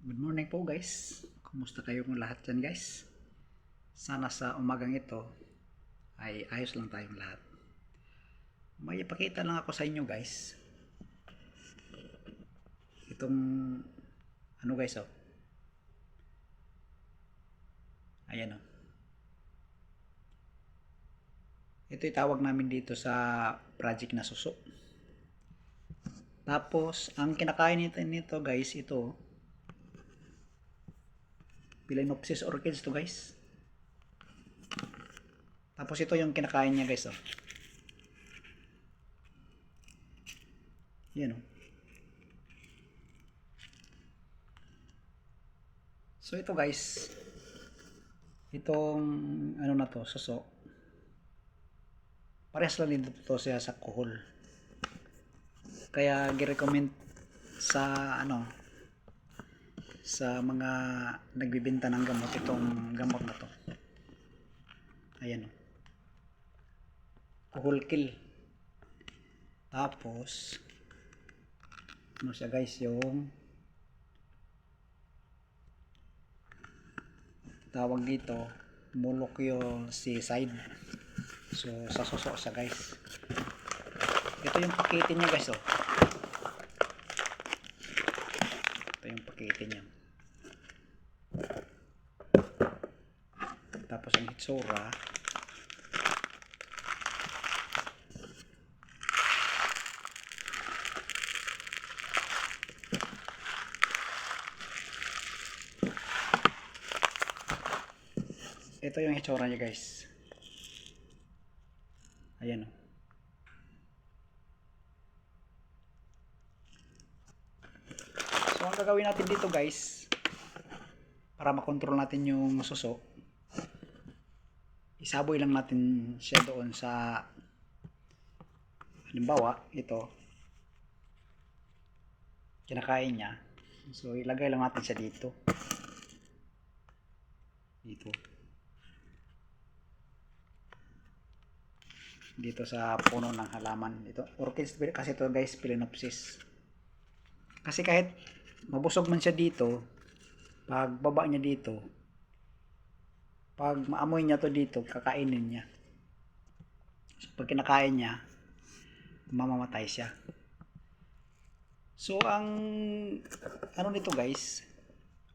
Good morning po guys. Kumusta kayong lahat dyan guys? Sana sa umagang ito ay ayos lang tayong lahat. May ipakita lang ako sa inyo guys. Itong ano guys oh. Ayan oh. Ito yung tawag namin dito sa project na suso. Tapos ang kinakain nito guys, ito Phalaenopsis orchids to guys. Tapos ito yung kinakain niya guys oh. Yan oh. So ito guys, itong ano na to, suso. Parehas lang din to siya sa kuhol. Kaya gi-recommend sa ano sa mga nagbibenta ng gamot itong gamot na to. Ayan oh. Kuhol kill. Tapos ano siya guys, yung tawag dito molecular so sa suso siya guys. Ito yung pakete niya guys oh. Ito yung pakete niya. Tapos ang hitsura ito yung hitsura niya guys. Ayan oh. So ang gagawin natin dito guys, para makontrol natin yung suso, isaboy lang natin siya doon sa, halimbawa ito kinakain niya, so ilagay lang natin siya dito dito sa puno ng halaman. Ito orchids kasi ito guys, Phalaenopsis. Kasi kahit mabusog man siya dito, pag baba niya dito, pag maamoy niya to dito, kakainin niya. So pag kinakain niya, mamamatay siya. So ang ano nito guys,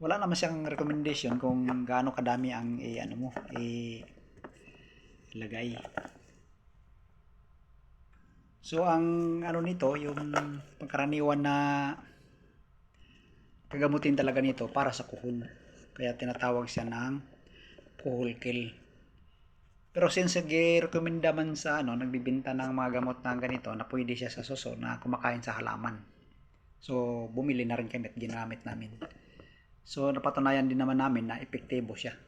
wala naman siyang recommendation kung gaano kadami ang ano mo ilagay. So ang ano nito, yung pangkaraniwan na kagamutin talaga nito para sa kuhol. Kaya tinatawag siya ng kuhol kill. Pero since gi-recommenda man sa ano, nagbibenta ng mga gamot na ganito na pwede siya sa suso na kumakain sa halaman. So bumili na rin kami at ginamit namin. So napatunayan din naman namin na epektibo siya.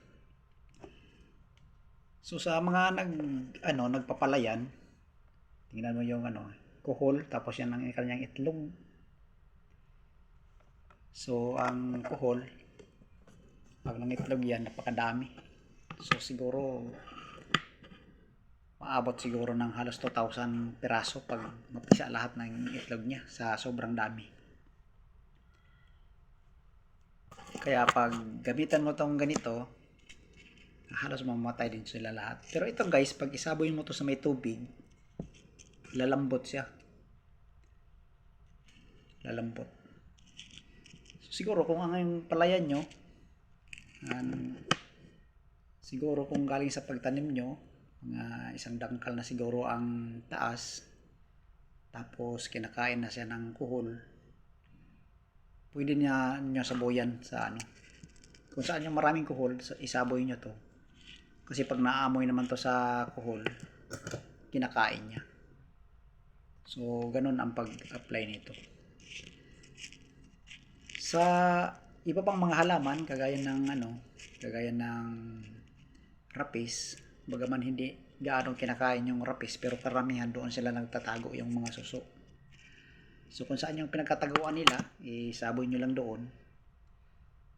So sa mga nagpapalayan, tingnan mo yung kuhol, tapos yan ang kanyang itlog. So ang kuhol, pag nangitlog yan, napakadami. So siguro maabot siguro ng halos 2,000 piraso pag mapisa lahat ng itlog niya sa sobrang dami. Kaya pag gamitan mo tong ganito, halos mamamatay din sila lahat. Pero ito guys, pag isaboy mo to sa may tubig, lalambot siya. Lalambot. So, siguro kung ang yung palayan nyo, siguro kung galing sa pagtanim nyo, mga isang dangkal na siguro ang taas, tapos kinakain na siya ng kuhol, pwede nyo saboyan sa kung saan yung maraming kuhol, isaboy nyo to. Kasi pag naamoy naman to sa kuhol, kinakain niya. So, ganun ang pag-apply nito. Sa iba pang mga halaman, kagaya ng rapis, bagaman hindi gaano kinakain yung rapis, pero karamihan doon sila nagtatago yung mga suso. So, kung saan yung pinagkataguan nila, isaboy nyo lang doon,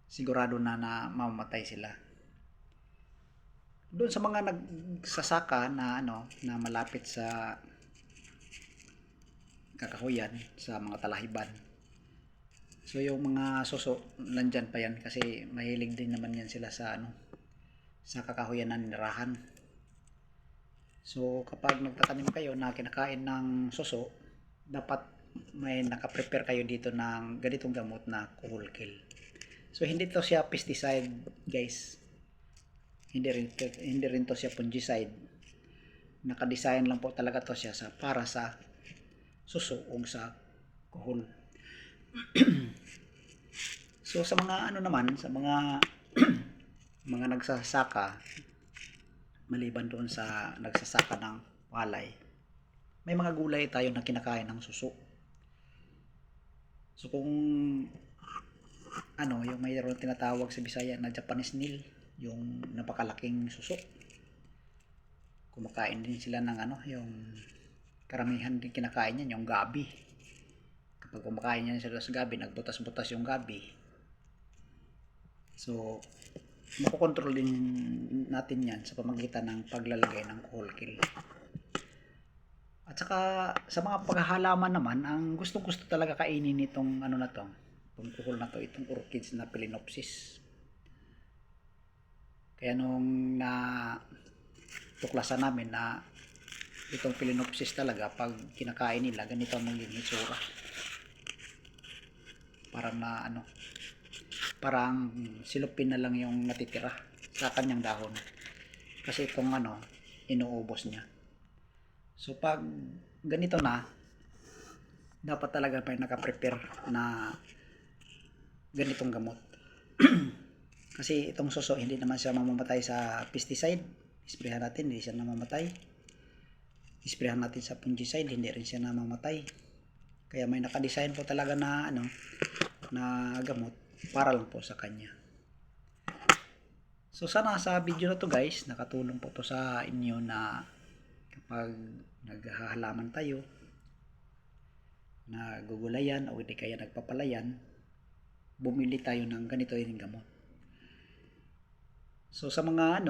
sigurado na mamamatay sila. Doon sa mga nagsasaka na na malapit sa kakahuyan, sa mga talahiban, So yung mga suso, nandyan pa yan kasi mahilig din naman yan sila sa sa kakahuyan ng nirahan. So kapag nagtatanim kayo na kinakain ng suso, dapat may nakaprepare kayo dito ng ganitong gamot na kuhol kill. So hindi to siya pesticide, guys. Hindi rin to siya fungicide. Naka-design lang po talaga to siya para sa suso o sa kuhol. So sa mga naman, sa mga mga nagsasaka, maliban doon sa nagsasaka ng palay, may mga gulay tayo na kinakain ng suso. So kung yung mayroon tinatawag sa Bisaya na Japanese Snail, yung napakalaking suso. Kumakain din sila ng yung karamihan din kinakain yan, yung gabi. Kapag kumakain yan sila sa gabi, nagbutas-butas yung gabi. So makokontrol din natin yan sa pamagitan ng paglalagay ng kuhol kill. At saka sa mga paghahalaman naman, ang gustong-gusto talaga kainin nitong itong kuhol na to, itong orchids na Phalaenopsis. Kaya nung tuklasan namin na itong Phalaenopsis talaga, pag kinakain nila, ganito ang magiging itsura. Parang silupin na lang yung natitira sa kanyang dahon. Kasi itong inuubos niya. So pag ganito na, dapat talaga may nakaprepare na ganitong gamot. Kasi itong suso, hindi naman siya mamamatay sa pesticide. Isprehan natin, hindi siya namamatay. Isprehan natin sa fungicide, hindi rin siya namamatay. Kaya may nakadesign po talaga na na gamot para lang po sa kanya. So sana sa video na to, guys, nakatulong po to sa inyo na kapag naghahalaman tayo, nagugulayan o hindi kaya nagpapalayan, bumili tayo ng ganito yung gamot. So sa mga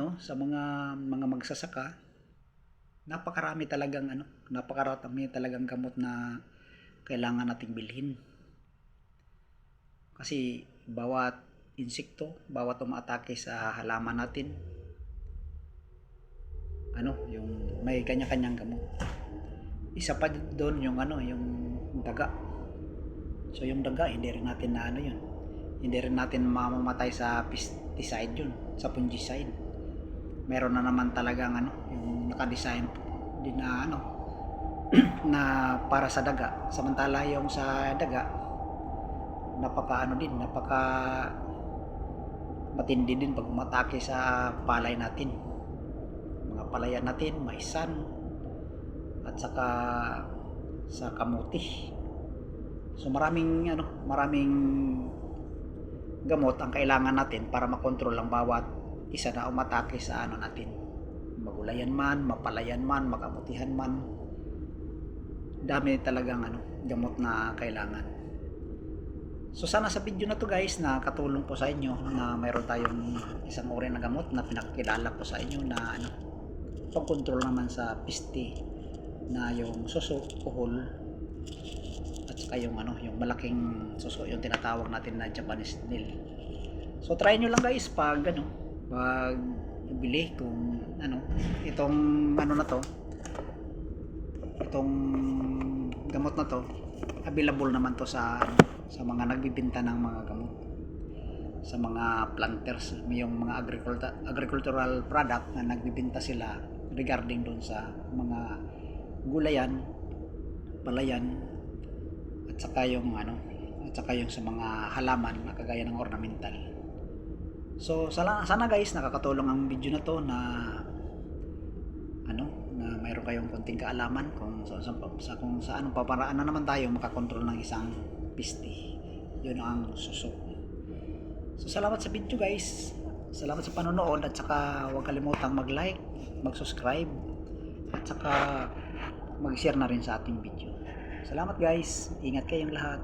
mga magsasaka, napakarami talagang gamot na kailangan nating bilhin. Kasi bawat insekto, bawat umaatake sa halaman natin, yung may kanya-kanyang gamot. Isa pa doon yung daga. So yung daga, hindi rin natin hindi rin natin mamamatay sa pesticide yun, sa fungicide. Meron na naman talagang yung naka-design din na na para sa daga. Samantala yung sa daga, napaka matindi din pag umatake sa palay natin. Mga palayan natin, maisan, at saka sa kamuti. So maraming gamot ang kailangan natin para makontrol ang bawat isa na umatake sa natin. Magulayan man, mapalayan man, makamutihan man. Dami talagang gamot na kailangan. So sana sa video na to, guys, na katulong po sa inyo na mayroon tayong isang uri na gamot na pinakilala po sa inyo na pag-control naman sa peste na yung suso, kuhol, at saka yung malaking suso, yung tinatawag natin na Japanese Snail. So try nyo lang, guys, pag bili kung itong itong gamot na to, available naman to sa mga nagbibenta ng mga gamot, sa mga planters, yung mga agricultural product na nagbibenta sila regarding doon sa mga gulayan, palayan, at saka yung sa mga halaman na kagaya ng ornamental. So sana, guys, nakakatulong ang video na to na na mayroon kayong konting kaalaman kung sa anong paparaan na naman tayo makakontrol ng isang peste. Yun ang suso. So salamat sa video, guys. Salamat sa panonood, at saka huwag kalimutang mag-like, mag-subscribe, at saka mag-share na rin sa ating video. Salamat, guys. Ingat kayong lahat.